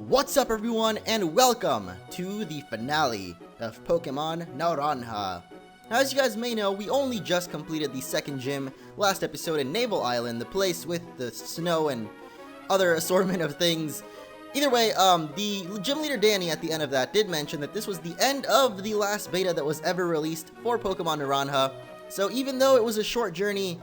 What's up everyone, and welcome to the finale of Pokemon Naranja. Now, as you guys may know, we only just completed the second gym last episode in Naval Island, the place with the snow and other assortment of things. Either way, the gym leader Danny at the end of that did mention that this was the end of the last beta that was ever released for Pokemon Naranja. So even though it was a short journey,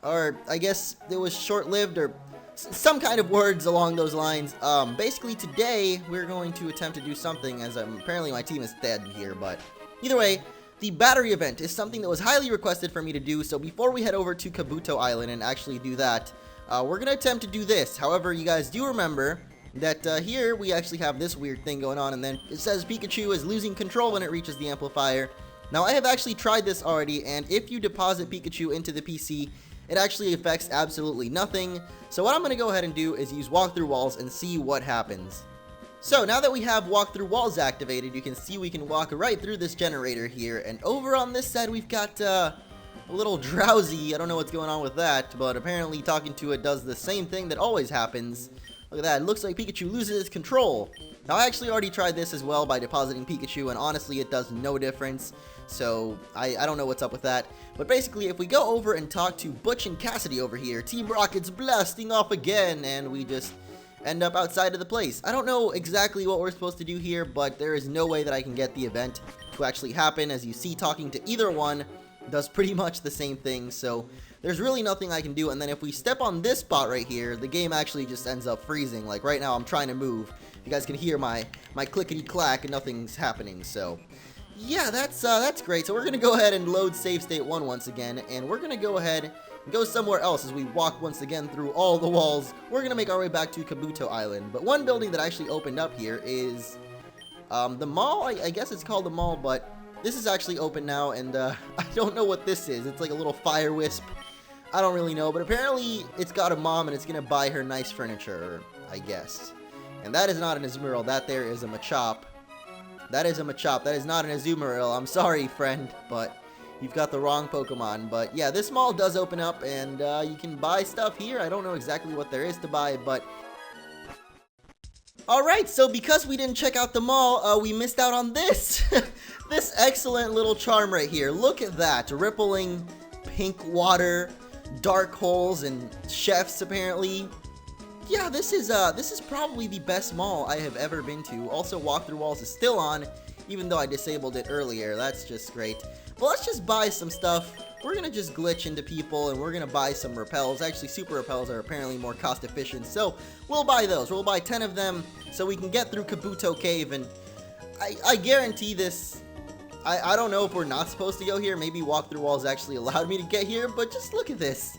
or I guess it was short-lived, or some kind of words along those lines, basically today we're going to attempt to do something, as apparently my team is dead here, but either way, the battery event is something that was highly requested for me to do. So before we head over to Kabuto Island and actually do that, we're going to attempt to do this. However, you guys do remember that here we actually have this weird thing going on, and then it says Pikachu is losing control when it reaches the amplifier. Now, I have actually tried this already, and if you deposit Pikachu into the PC, it actually affects absolutely nothing. So what I'm going to go ahead and do is use walkthrough walls and see what happens. So now that we have walkthrough walls activated, you can see we can walk right through this generator here. And over on this side, we've got a little drowsy. I don't know what's going on with that, but apparently talking to it does the same thing that always happens. Look at that. It looks like Pikachu loses its control. Now, I actually already tried this as well by depositing Pikachu, and honestly, it does no difference. So, I don't know what's up with that. But basically, if we go over and talk to Butch and Cassidy over here, Team Rocket's blasting off again, and we just end up outside of the place. I don't know exactly what we're supposed to do here, but there is no way that I can get the event to actually happen. As you see, talking to either one does pretty much the same thing, so there's really nothing I can do. And then if we step on this spot right here, the game actually just ends up freezing. Like right now, I'm trying to move. You guys can hear my clickety-clack and nothing's happening, so yeah, that's great. So we're going to go ahead and load save state 1 once again, and we're going to go ahead and go somewhere else as we walk once again through all the walls. We're going to make our way back to Kabuto Island. But one building that actually opened up here is the mall. I guess it's called the mall, but this is actually open now, and I don't know what this is. It's like a little fire wisp. I don't really know, but apparently it's got a mom and it's going to buy her nice furniture, I guess. And that is not an Azumarill. That there is a Machop. That is a Machop. That is not an Azumarill. I'm sorry, friend, but you've got the wrong Pokemon. But yeah, this mall does open up, and you can buy stuff here. I don't know exactly what there is to buy, but alright, so because we didn't check out the mall, we missed out on this. This excellent little charm right here. Look at that. Rippling pink water, dark holes, and chefs, apparently. Yeah, this is probably the best mall I have ever been to. Also, walkthrough walls is still on, even though I disabled it earlier. That's just great. But let's just buy some stuff. We're gonna just glitch into people, and we're gonna buy some repels. Actually, super repels are apparently more cost efficient, so we'll buy those. We'll buy 10 of them so we can get through Kabuto Cave, and I guarantee this. I don't know if we're not supposed to go here. Maybe walkthrough walls actually allowed me to get here, but just look at this.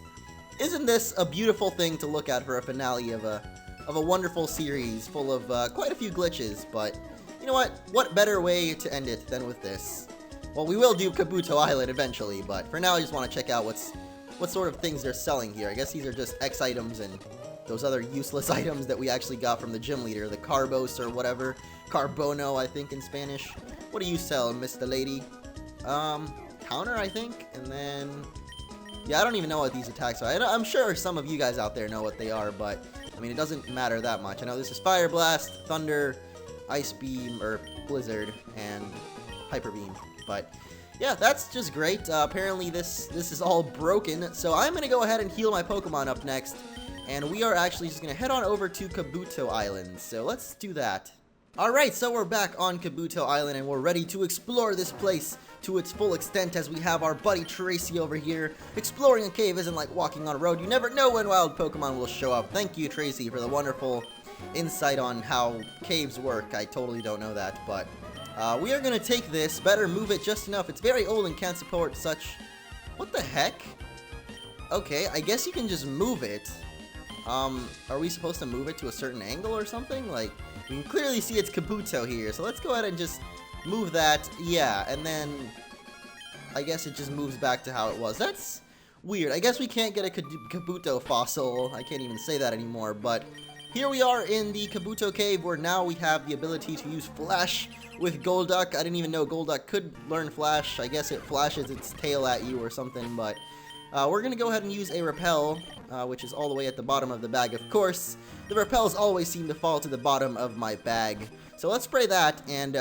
Isn't this a beautiful thing to look at for a finale of a wonderful series full of quite a few glitches? But you know what? What better way to end it than with this? Well, we will do Kabuto Island eventually, but for now I just want to check out what sort of things they're selling here. I guess these are just X items and those other useless items that we actually got from the gym leader, the Carbos or whatever. Carbono, I think, in Spanish. What do you sell, Mr. Lady? Counter, I think, and then yeah, I don't even know what these attacks are. I'm sure some of you guys out there know what they are, but I mean, it doesn't matter that much. I know this is Fire Blast, Thunder, Ice Beam, or Blizzard, and Hyper Beam. But yeah, that's just great. Apparently this is all broken, so I'm gonna go ahead and heal my Pokemon up next, and we are actually just gonna head on over to Kabuto Island. So let's do that. Alright, so we're back on Kabuto Island, and we're ready to explore this place to its full extent, as we have our buddy Tracy over here. Exploring a cave isn't like walking on a road. You never know when wild Pokemon will show up. Thank you, Tracy, for the wonderful insight on how caves work. I totally don't know that, but we are going to take this. Better move it just enough. It's very old and can't support such... What the heck? Okay, I guess you can just move it. Are we supposed to move it to a certain angle or something? Like, you can clearly see it's Kabuto here, so let's go ahead and just move that. Yeah, and then I guess it just moves back to how it was. That's weird. I guess we can't get a Kabuto fossil. I can't even say that anymore, but here we are in the Kabuto Cave, where now we have the ability to use Flash with Golduck. I didn't even know Golduck could learn Flash. I guess it flashes its tail at you or something, but We're going to go ahead and use a repel, which is all the way at the bottom of the bag, of course. The repels always seem to fall to the bottom of my bag. So let's spray that, and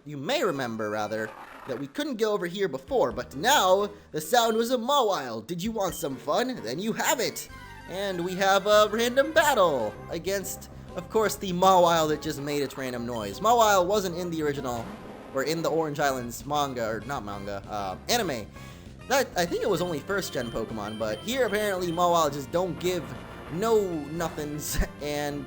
you may remember, rather, that we couldn't go over here before, but now the sound was a Mawile. Did you want some fun? Then you have it. And we have a random battle against, of course, the Mawile that just made its random noise. Mawile wasn't in the original, or in the Orange Islands manga, or not manga, anime. That, I think it was only first-gen Pokemon, but here apparently Mawile just don't give no nothings, and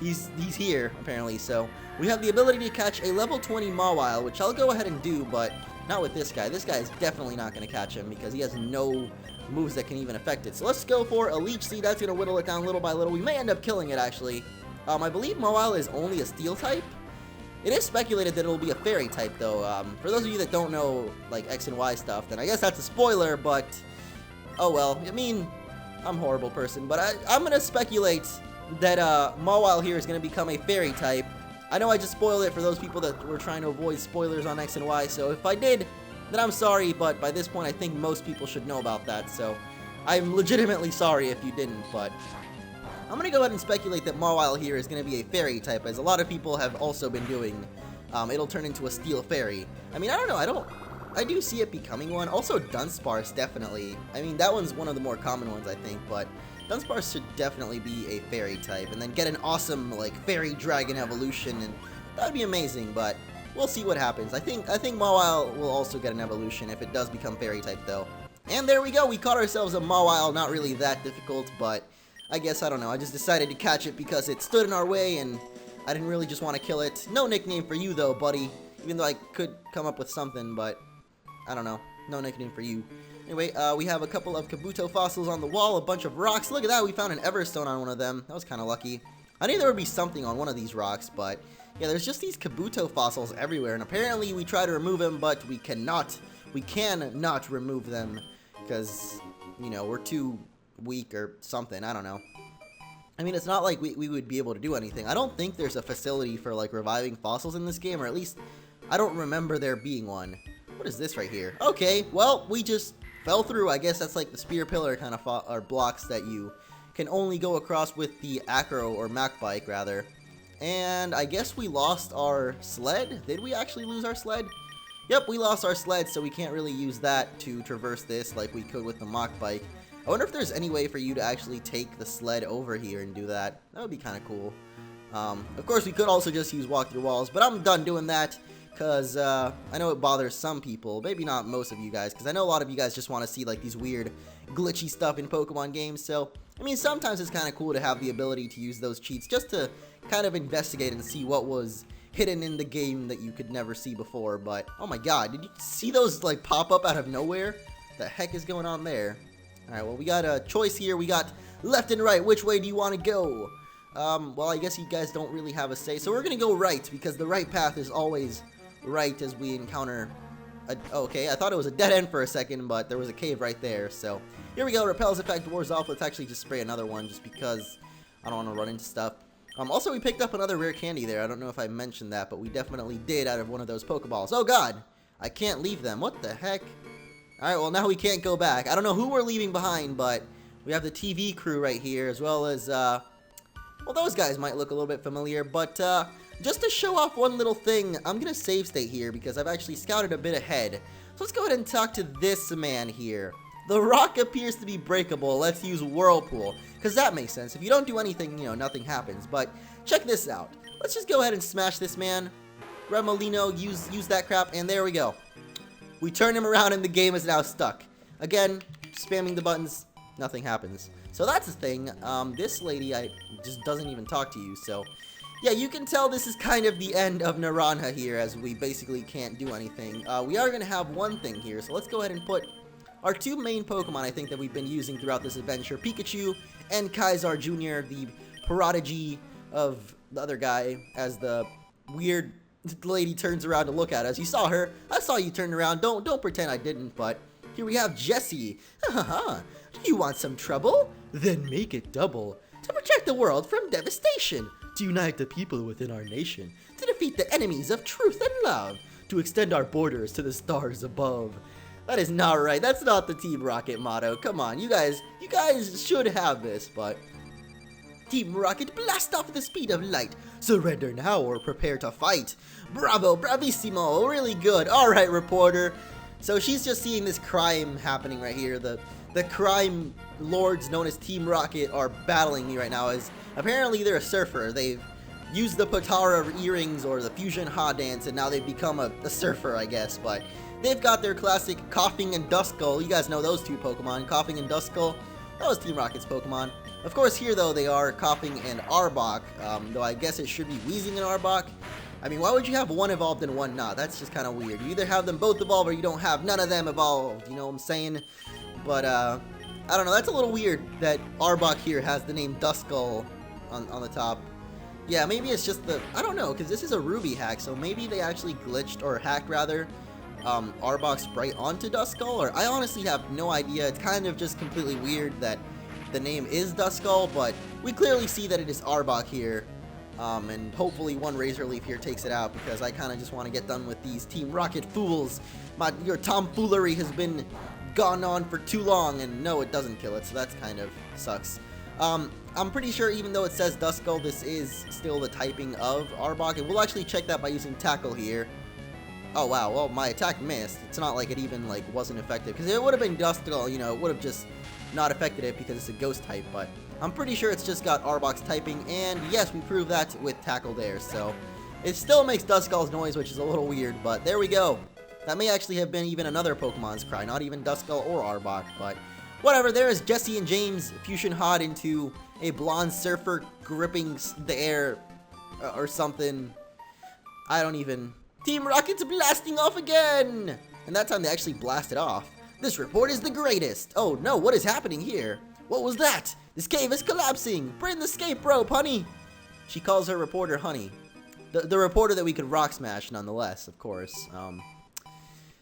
he's here, apparently. So we have the ability to catch a level 20 Mawile, which I'll go ahead and do, but not with this guy. This guy is definitely not going to catch him because he has no moves that can even affect it. So let's go for a Leech Seed. That's going to whittle it down little by little. We may end up killing it, actually. I believe Mawile is only a Steel type. It is speculated that it'll be a Fairy type, though. For those of you that don't know, like, X and Y stuff, then I guess that's a spoiler, but oh well. I mean, I'm a horrible person, but I'm going to speculate that Mawile here is going to become a Fairy type. I know I just spoiled it for those people that were trying to avoid spoilers on X and Y, so if I did, then I'm sorry, but by this point I think most people should know about that, so I'm legitimately sorry if you didn't, but I'm going to go ahead and speculate that Mawile here is going to be a Fairy type, as a lot of people have also been doing. It'll turn into a Steel Fairy. I mean, I don't know, I do see it becoming one. Also, Dunsparce, definitely. I mean, that one's one of the more common ones, I think, but Dunsparce should definitely be a Fairy type, and then get an awesome, like, Fairy Dragon evolution, and that would be amazing, but we'll see what happens. I think Mawile will also get an evolution if it does become Fairy type, though. And there we go, we caught ourselves a Mawile, not really that difficult, but I guess, I don't know, I just decided to catch it because it stood in our way, and I didn't really just want to kill it. No nickname for you, though, buddy, even though I could come up with something, but I don't know, no nickname for you. Anyway, we have a couple of Kabuto fossils on the wall, a bunch of rocks. Look at that, we found an Everstone on one of them. That was kind of lucky. I knew there would be something on one of these rocks, but yeah, there's just these Kabuto fossils everywhere, and apparently we try to remove them, but we cannot remove them, because, you know, we're too weak or something, I don't know. I mean, it's not like we would be able to do anything. I don't think there's a facility for, like, reviving fossils in this game, or at least I don't remember there being one. What is this right here? Okay, well, we just fell through. I guess that's like the spear pillar kind of or blocks that you can only go across with the Acro or Mac bike, rather. And I guess we lost our sled. Did we actually lose our sled? Yep, we lost our sled, so we can't really use that to traverse this like we could with the Mach bike. I wonder if there's any way for you to actually take the sled over here and do that. That would be kind of cool. Of course, we could also just use walk through walls, but I'm done doing that. Because I know it bothers some people, maybe not most of you guys, because I know a lot of you guys just want to see like these weird glitchy stuff in Pokemon games. So, I mean, sometimes it's kind of cool to have the ability to use those cheats just to kind of investigate and see what was hidden in the game that you could never see before. But, oh my god, did you see those like pop up out of nowhere? The heck is going on there? Alright, well, we got a choice here. We got left and right. Which way do you want to go? Well, I guess you guys don't really have a say, so we're going to go right, because the right path is always right as we encounter okay, I thought it was a dead end for a second, but there was a cave right there. So here we go. Repels effect wears off. Let's actually just spray another one just because I don't want to run into stuff. Also, we picked up another rare candy there. I don't know if I mentioned that, but we definitely did out of one of those Pokeballs. Oh god, I can't leave them. What the heck? Alright, well, now we can't go back. I don't know who we're leaving behind, but we have the TV crew right here, as well as well, those guys might look a little bit familiar, but just to show off one little thing, I'm going to save state here because I've actually scouted a bit ahead. So let's go ahead and talk to this man here. The rock appears to be breakable. Let's use Whirlpool, because that makes sense. If you don't do anything, you know, nothing happens. But check this out. Let's just go ahead and smash this man. Remolino, use that crap, and there we go. We turn him around and the game is now stuck. Again, spamming the buttons, nothing happens. So that's the thing. This lady just doesn't even talk to you, so yeah, you can tell this is kind of the end of Naranja here, as we basically can't do anything. We are going to have one thing here, so let's go ahead and put our two main Pokemon, I think, that we've been using throughout this adventure, Pikachu and Kaizar Jr., the prodigy of the other guy, as the weird lady turns around to look at us. You saw her. I saw you turn around. Don't pretend I didn't, but here we have Jessie. Haha, do you want some trouble? Then make it double. To protect the world from devastation. To unite the people within our nation, to defeat the enemies of truth and love, to extend our borders to the stars above. That is not right. That's not the Team Rocket motto. Come on, you guys should have this, but... Team Rocket, blast off at the speed of light. Surrender now or prepare to fight. Bravo, bravissimo, really good. Alright, reporter. So she's just seeing this crime happening right here. The crime lords known as Team Rocket are battling me right now, as apparently they're a surfer. They've used the Potara earrings or the Fusion Ha dance, and now they've become a surfer, I guess, but... They've got their classic Coughing and Duskull. You guys know those two Pokemon, Coughing and Duskull. That was Team Rocket's Pokemon. Of course, here, though, they are Coughing and Arbok, though I guess it should be Wheezing and Arbok. I mean, why would you have one evolved and one not? That's just kind of weird. You either have them both evolved or you don't have none of them evolved, you know what I'm saying? But, I don't know, that's a little weird that Arbok here has the name Duskull on the top. Yeah, maybe it's just the... I don't know, because this is a Ruby hack, so maybe they actually glitched, or hacked, rather, Arbok sprite onto Duskull, or I honestly have no idea. It's kind of just completely weird that the name is Duskull, but we clearly see that it is Arbok here, and hopefully one Razor Leaf here takes it out, because I kind of just want to get done with these Team Rocket fools. Your tomfoolery has been gone on for too long, and no, it doesn't kill it, so that's kind of sucks. I'm pretty sure even though it says Duskull, this is still the typing of Arbok, and we'll actually check that by using Tackle here. Oh wow, well my attack missed. It's not like it even like wasn't effective, because it would have been Duskull, you know, it would have just not affected it because it's a ghost type, but I'm pretty sure it's just got Arbok's typing, and yes, we proved that with Tackle there, so it still makes Duskull's noise, which is a little weird, but there we go. That may actually have been even another Pokemon's cry, not even Duskull or Arbok, but whatever. There is Jesse and James Fusion Hot into a blonde surfer gripping the air or something. I don't even... Team Rocket's blasting off again! And that time they actually blasted off. This report is the greatest! Oh no, what is happening here? What was that? This cave is collapsing! Bring the escape rope, honey! She calls her reporter honey. The reporter that we could rock smash, nonetheless, of course.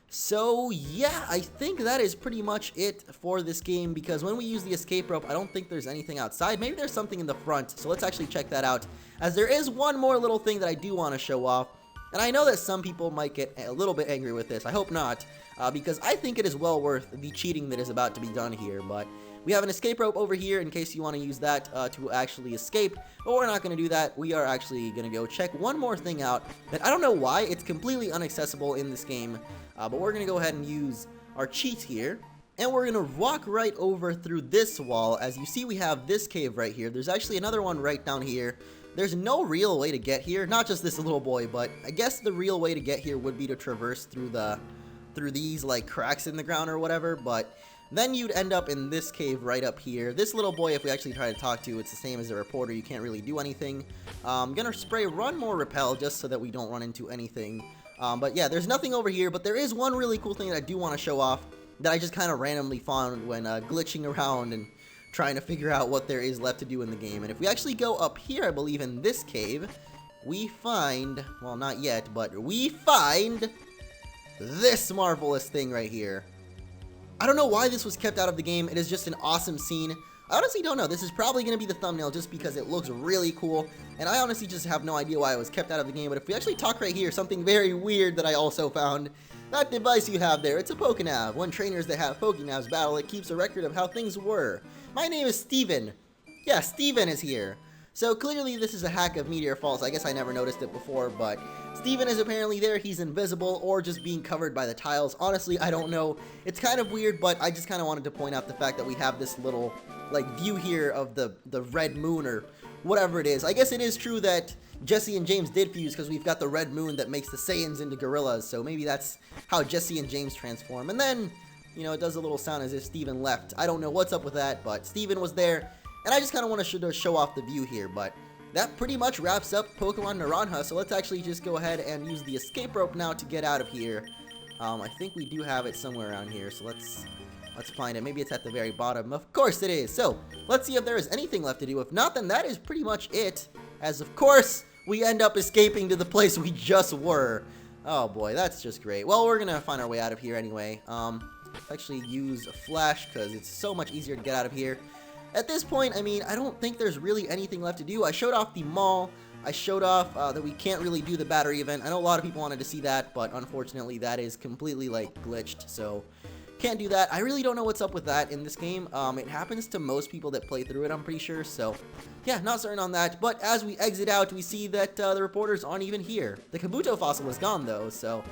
So yeah, I think that is pretty much it for this game, because when we use the escape rope, I don't think there's anything outside. Maybe there's something in the front, so let's actually check that out, as there is one more little thing that I do want to show off. And I know that some people might get a little bit angry with this. I hope not, because I think it is well worth the cheating that is about to be done here. But we have an escape rope over here in case you want to use that to actually escape. But we're not going to do that. We are actually going to go check one more thing out that I don't know why. It's completely inaccessible in this game. But we're going to go ahead and use our cheat here. And we're going to walk right over through this wall. As you see, we have this cave right here. There's actually another one right down here. There's no real way to get here, not just this little boy, but I guess the real way to get here would be to traverse through these like cracks in the ground or whatever, but then you'd end up in this cave right up here. This little boy, if we actually try to talk to, it's the same as the reporter. You can't really do anything. I'm gonna spray Run More Repel just so that we don't run into anything. But yeah, there's nothing over here, but there is one really cool thing that I do want to show off that I just kind of randomly found when glitching around and trying to figure out what there is left to do in the game. And if we actually go up here, I believe in this cave, we find, well, not yet, but we find this marvelous thing right here. I don't know why this was kept out of the game. It is just an awesome scene. I honestly don't know. This is probably going to be the thumbnail just because it looks really cool, and I honestly just have no idea why it was kept out of the game. But if we actually talk right here, something very weird that I also found. That device you have there, it's a Pokénav. When trainers that have Pokénavs battle, it keeps a record of how things were. My name is Steven. Yeah, Steven is here. So clearly this is a hack of Meteor Falls. I guess I never noticed it before, but Steven is apparently there. He's invisible or just being covered by the tiles. Honestly, I don't know. It's kind of weird, but I just kind of wanted to point out the fact that we have this little like view here of the red moon or whatever it is. I guess it is true that Jesse and James did fuse because we've got the red moon that makes the Saiyans into gorillas, so maybe that's how Jesse and James transform. And then, you know, it does a little sound as if Steven left. I don't know what's up with that, but Steven was there, and I just kind of want to show off the view here, but that pretty much wraps up Pokemon Naranja, so let's actually just go ahead and use the escape rope now to get out of here. I think we do have it somewhere around here, so let's find it. Maybe it's at the very bottom. Of course it is. So, let's see if there is anything left to do. If not, then that is pretty much it, as of course we end up escaping to the place we just were. Oh boy, that's just great. Well, we're gonna find our way out of here anyway. Actually use a flash because it's so much easier to get out of here. At this point, I mean, I don't think there's really anything left to do. I showed off the mall. I showed off that we can't really do the battery event. I know a lot of people wanted to see that, but unfortunately that is completely like glitched. So can't do that. I really don't know what's up with that in this game. It happens to most people that play through it, I'm pretty sure, so yeah, not certain on that. But as we exit out, we see that the reporters aren't even here. The Kabuto fossil is gone, though, so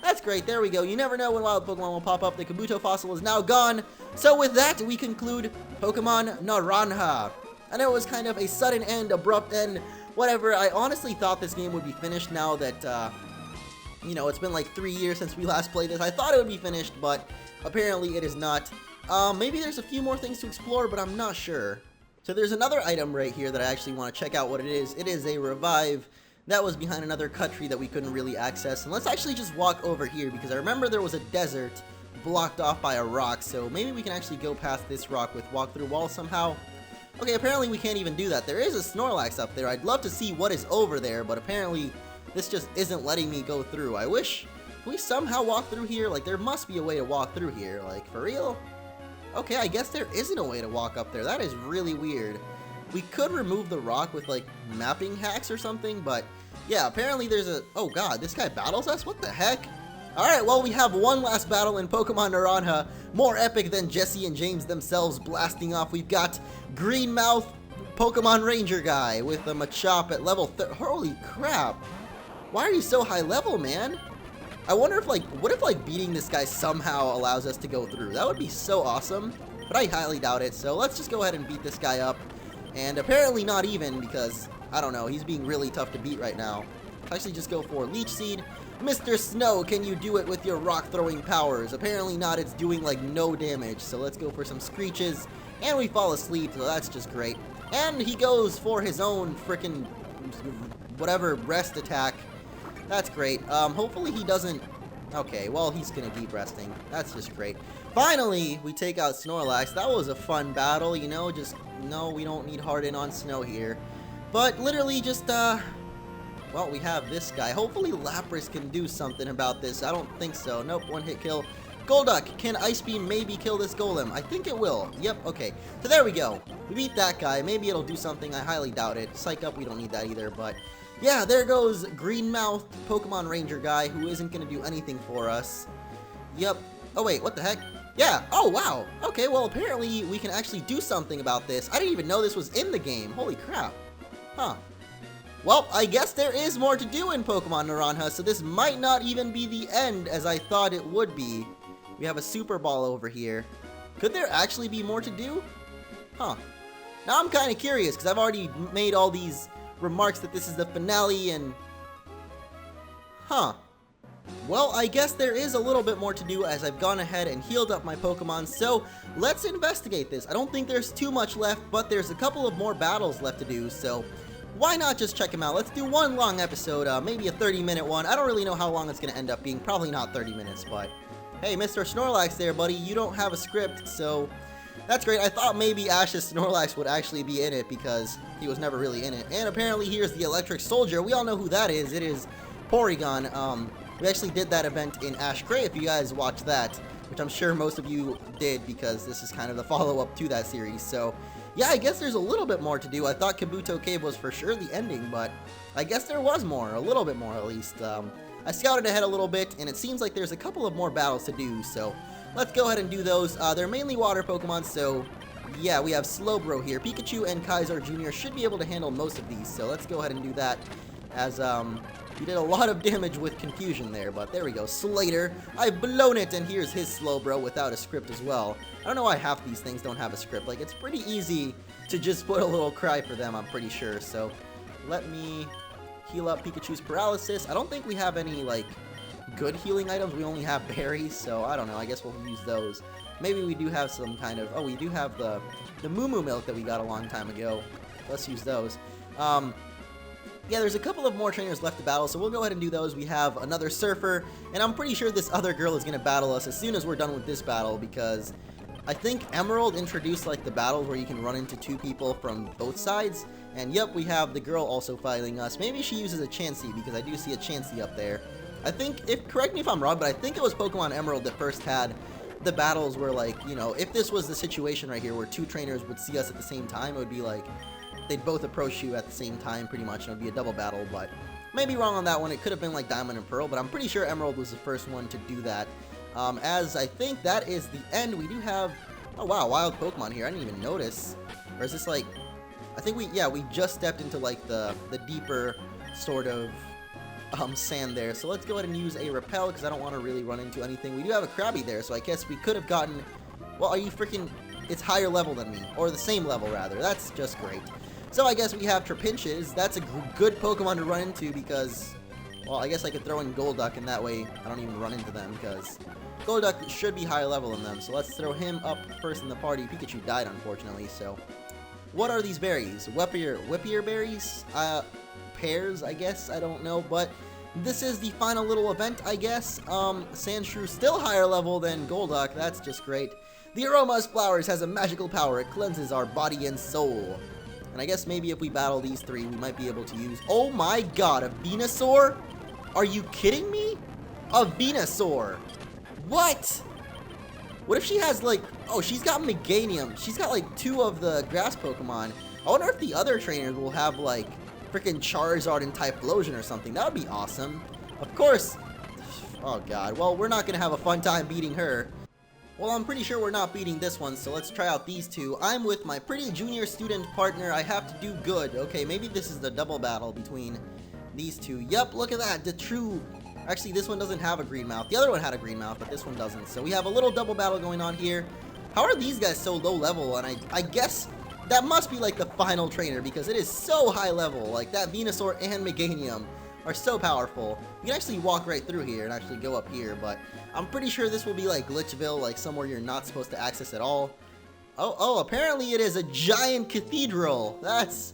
that's great. There we go. You never know when wild Pokemon will pop up. The Kabuto fossil is now gone. So with that, we conclude Pokemon Naranja. I know it was kind of a sudden end, abrupt end, whatever. I honestly thought this game would be finished now that, you know, it's been like 3 years since we last played this. I thought it would be finished, but apparently it is not. Maybe there's a few more things to explore, but I'm not sure. So there's another item right here that I actually want to check out what it is. It is a revive that was behind another cut tree that we couldn't really access. And let's actually just walk over here, because I remember there was a desert blocked off by a rock, so maybe we can actually go past this rock with walk-through walls somehow. Okay, apparently we can't even do that. There is a Snorlax up there. I'd love to see what is over there, but apparently this just isn't letting me go through. I wish we somehow walk through here. Like, there must be a way to walk through here. Like, for real? Okay, I guess there isn't a way to walk up there. That is really weird. We could remove the rock with, like, mapping hacks or something, but yeah, apparently there's a... Oh god, this guy battles us? What the heck? Alright, well, we have one last battle in Pokemon Naranja, more epic than Jesse and James themselves blasting off. We've got Greenmouth Pokemon Ranger guy with a Machop at level Holy crap! Why are you so high level, man? I wonder if, like, what if, like, beating this guy somehow allows us to go through? That would be so awesome, but I highly doubt it, so let's just go ahead and beat this guy up. And apparently not even, because, I don't know, he's being really tough to beat right now. Let's actually just go for Leech Seed. Mr. Snow, can you do it with your rock-throwing powers? Apparently not, it's doing, like, no damage, so let's go for some Screeches. And we fall asleep, so that's just great. And he goes for his own frickin' whatever rest attack. That's great. Hopefully he doesn't... Okay, well, he's gonna keep resting. That's just great. Finally, we take out Snorlax. That was a fun battle, you know, just... No, we don't need Harden on Snow here. But literally just, well, we have this guy. Hopefully Lapras can do something about this. I don't think so. Nope, one-hit kill. Golduck, can Ice Beam maybe kill this Golem? I think it will. Yep, okay. So there we go. We beat that guy. Maybe it'll do something. I highly doubt it. Psych Up, we don't need that either, but... Yeah, there goes Greenmouth Pokemon Ranger guy, who isn't going to do anything for us. Yep. Oh, wait, what the heck? Yeah. Oh, wow. Okay, well, apparently we can actually do something about this. I didn't even know this was in the game. Holy crap. Huh. Well, I guess there is more to do in Pokemon Naranja, so this might not even be the end as I thought it would be. We have a Super Ball over here. Could there actually be more to do? Huh. Now I'm kind of curious, because I've already made all these remarks that this is the finale and... Huh. Well, I guess there is a little bit more to do as I've gone ahead and healed up my Pokemon, so let's investigate this. I don't think there's too much left, but there's a couple of more battles left to do, so why not just check them out? Let's do one long episode, maybe a 30-minute one. I don't really know how long it's going to end up being. Probably not 30 minutes, but... Hey, Mr. Snorlax there, buddy. You don't have a script, so... That's great. I thought maybe Ash's Snorlax would actually be in it because he was never really in it. And apparently here's the Electric Soldier. We all know who that is. It is Porygon. We actually did that event in Ash Gray if you guys watched that, which I'm sure most of you did because this is kind of the follow-up to that series. So, yeah, I guess there's a little bit more to do. I thought Kabuto Cave was for sure the ending, but I guess there was more. A little bit more, at least. I scouted ahead a little bit, and it seems like there's a couple of more battles to do, so... Let's go ahead and do those. They're mainly water Pokemon, so yeah, we have Slowbro here. Pikachu and Kaiser Jr. should be able to handle most of these, so let's go ahead and do that, as he did a lot of damage with Confusion there, but there we go. Slater, I've blown it, and here's his Slowbro without a script as well. I don't know why half these things don't have a script. Like, it's pretty easy to just put a little cry for them, I'm pretty sure, so let me heal up Pikachu's Paralysis. I don't think we have any, like, good healing items. We only have berries, so I don't know. I guess we'll use those. Maybe we do have some kind of... Oh, we do have the Moo Moo Milk that we got a long time ago. Let's use those. Yeah, there's a couple of more trainers left to battle, so we'll go ahead and do those. We have another Surfer, and I'm pretty sure this other girl is going to battle us as soon as we're done with this battle, because I think Emerald introduced, like, the battles where you can run into two people from both sides. And yep, we have the girl also fighting us. Maybe she uses a Chansey, because I do see a Chansey up there. I think, correct me if I'm wrong, but I think it was Pokemon Emerald that first had the battles where, like, you know, if this was the situation right here where two trainers would see us at the same time, it would be like, they'd both approach you at the same time, pretty much, and it would be a double battle, but maybe wrong on that one. It could have been like Diamond and Pearl, but I'm pretty sure Emerald was the first one to do that. As I think that is the end. We do have, oh wow, wild Pokemon here. I didn't even notice. Or is this like, I think we just stepped into like the deeper sort of sand there. So let's go ahead and use a repel because I don't want to really run into anything. We do have a Krabby there, so I guess we could have gotten, well, are you freaking, it's higher level than me, or the same level rather. That's just great. So I guess we have Trapinches. That's a good Pokemon to run into because, well, I guess I could throw in Golduck and that way I don't even run into them because Golduck should be higher level than them. So let's throw him up first in the party. Pikachu died, unfortunately, so. What are these berries? Whippier berries? Pears, I guess? I don't know, but this is the final little event, I guess. Sandshrew still higher level than Golduck. That's just great. The Aroma's Flowers has a magical power. It cleanses our body and soul. And I guess maybe if we battle these three, we might be able to use... Oh my god, a Venusaur? Are you kidding me? A Venusaur. What? What if she has, like... Oh, she's got Meganium. She's got, like, 2 of the grass Pokemon. I wonder if the other trainers will have, like, freaking Charizard and Typhlosion or something. That would be awesome. Of course. Oh, God. Well, we're not going to have a fun time beating her. Well, I'm pretty sure we're not beating this one, so let's try out these two. I'm with my pretty junior student partner. I have to do good. Okay, maybe this is the double battle between these two. Yep, look at that. The true... Actually, this one doesn't have a green mouth. The other one had a green mouth, but this one doesn't. So we have a little double battle going on here. How are these guys so low level? And I guess that must be like the final trainer because it is so high level. Like that Venusaur and Meganium are so powerful. You can actually walk right through here and actually go up here, but I'm pretty sure this will be like Glitchville, like somewhere you're not supposed to access at all. Oh, apparently it is a giant cathedral. That's...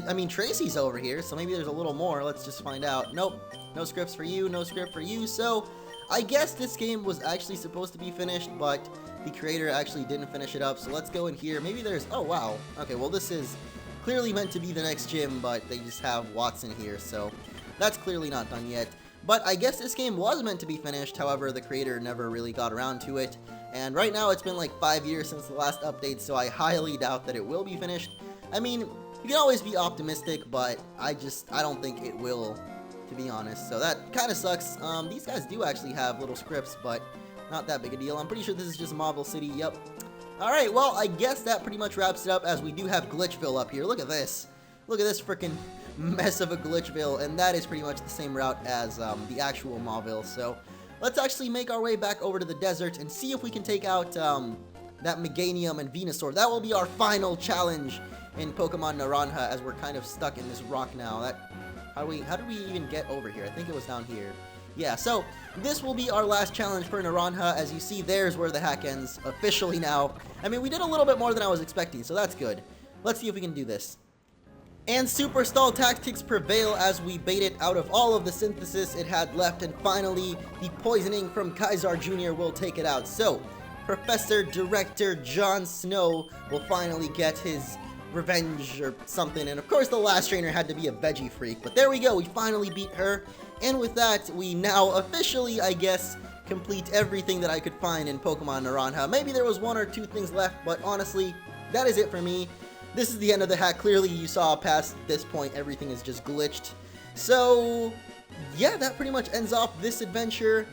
I mean, Tracy's over here, so maybe there's a little more. Let's just find out. Nope. No scripts for you, no script for you. So, I guess this game was actually supposed to be finished, but the creator actually didn't finish it up. So let's go in here. Maybe there's... Oh, wow. Okay, well, this is clearly meant to be the next gym, but they just have Watson here, so that's clearly not done yet. But I guess this game was meant to be finished. However, the creator never really got around to it. And right now, it's been like 5 years since the last update, so I highly doubt that it will be finished. I mean, you can always be optimistic, but I don't think it will, to be honest. So that kind of sucks. These guys do actually have little scripts, but not that big a deal. I'm pretty sure this is just Mauville City. Yep. Alright, well, I guess that pretty much wraps it up as we do have Glitchville up here. Look at this. Look at this freaking mess of a Glitchville, and that is pretty much the same route as the actual Mauville. So let's actually make our way back over to the desert and see if we can take out that Meganium and Venusaur. That will be our final challenge in Pokemon Naranja, as we're kind of stuck in this rock now. How did we even get over here? I think it was down here. Yeah, so this will be our last challenge for Naranja. As you see, there's where the hack ends officially now. I mean, we did a little bit more than I was expecting, so that's good. Let's see if we can do this. And Super Stall tactics prevail as we bait it out of all of the synthesis it had left, and finally, the poisoning from Kaisar Jr. will take it out. So, Professor Director Jon Snow will finally get his revenge or something, and of course the last trainer had to be a veggie freak, but there we go, we finally beat her, and with that, we now officially, I guess, complete everything that I could find in Pokemon Naranja. Maybe there was 1 or 2 things left, but honestly, that is it for me. This is the end of the hack. Clearly, you saw past this point, everything is just glitched. So, yeah, that pretty much ends off this adventure.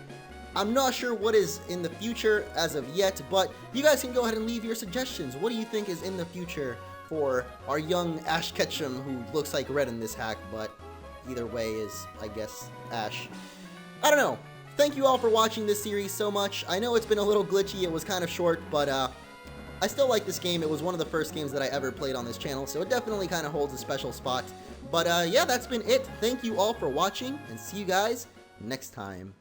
I'm not sure what is in the future as of yet, but you guys can go ahead and leave your suggestions. What do you think is in the future for our young Ash Ketchum, who looks like red in this hack, but either way is, I guess, Ash. I don't know. Thank you all for watching this series so much. I know it's been a little glitchy, it was kind of short, but I still like this game. It was one of the first games that I ever played on this channel, so it definitely kind of holds a special spot. But yeah, that's been it. Thank you all for watching, and see you guys next time.